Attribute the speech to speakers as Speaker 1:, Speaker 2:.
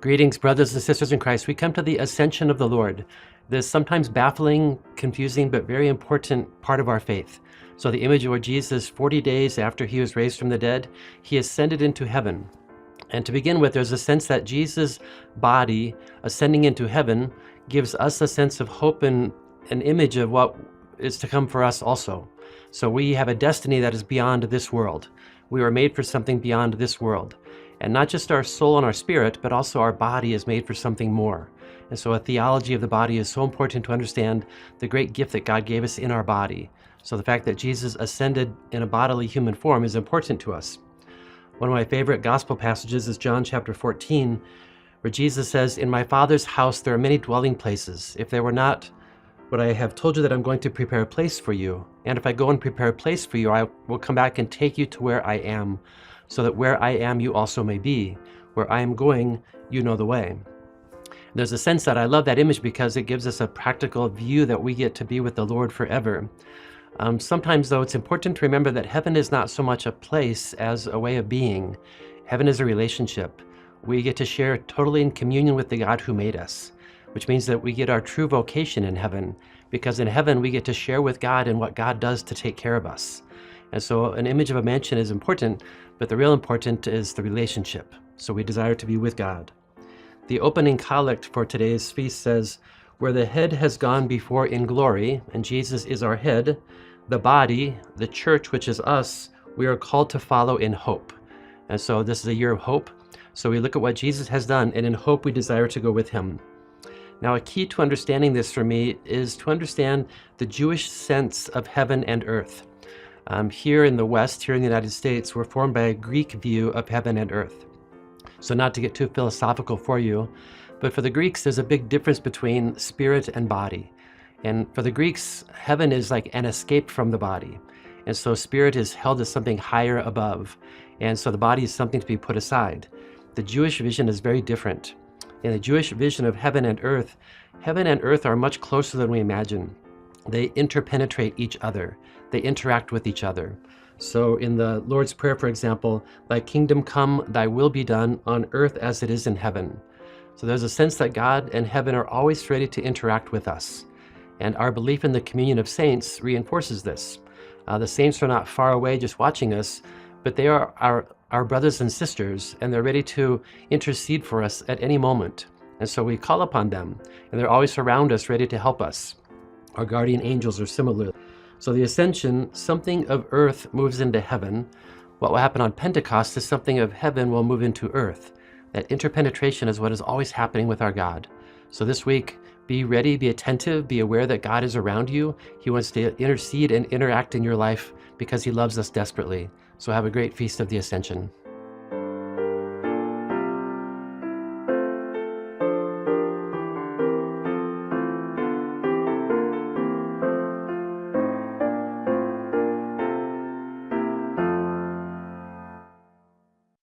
Speaker 1: Greetings, brothers and sisters in Christ. We come to the Ascension of the Lord, this sometimes baffling, confusing, but very important part of our faith. So the image of Jesus, 40 days after he was raised from the dead, he ascended into heaven. And to begin with, there's a sense that Jesus' body ascending into heaven gives us a sense of hope and an image of what is to come for us also. So we have a destiny that is beyond this world. We were made for something beyond this world. And not just our soul and our spirit, but also our body is made for something more. And so a theology of the body is so important to understand the great gift that God gave us in our body. So the fact that Jesus ascended in a bodily human form is important to us. One of my favorite gospel passages is John chapter 14, where Jesus says, "In my Father's house there are many dwelling places. If there were not, would I have told you that I'm going to prepare a place for you? And if I go and prepare a place for you, I will come back and take you to where I am, so that where I am, you also may be. Where I am going, you know the way." There's a sense that I love that image because it gives us a practical view that we get to be with the Lord forever. Sometimes, though, it's important to remember that heaven is not so much a place as a way of being. Heaven is a relationship. We get to share totally in communion with the God who made us, which means that we get our true vocation in heaven, because in heaven we get to share with God and what God does to take care of us. And so an image of a mansion is important, but the real important is the relationship. So we desire to be with God. The opening collect for today's feast says, "Where the head has gone before in glory, and Jesus is our head, the body, the church, which is us, we are called to follow in hope." And so this is a year of hope. So we look at what Jesus has done, and in hope we desire to go with him. Now, a key to understanding this for me is to understand the Jewish sense of heaven and earth. Here in the West, here in the United States, we're formed by a Greek view of heaven and earth. So not to get too philosophical for you, but for the Greeks, there's a big difference between spirit and body. And for the Greeks, heaven is like an escape from the body. And so spirit is held as something higher above. And so the body is something to be put aside. The Jewish vision is very different. In the Jewish vision of heaven and earth are much closer than we imagine. They interpenetrate each other. They interact with each other. So in the Lord's Prayer, for example, "Thy kingdom come, thy will be done on earth as it is in heaven." So there's a sense that God and heaven are always ready to interact with us. And our belief in the communion of saints reinforces this. The saints are not far away just watching us, but they are our brothers and sisters, and they're ready to intercede for us at any moment. And so we call upon them, and they're always around us, ready to help us. Our guardian angels are similar. So the Ascension, something of earth moves into heaven. What will happen on Pentecost is something of heaven will move into earth. That interpenetration is what is always happening with our God. So this week, be ready, be attentive, be aware that God is around you. He wants to intercede and interact in your life because he loves us desperately. So have a great Feast of the Ascension.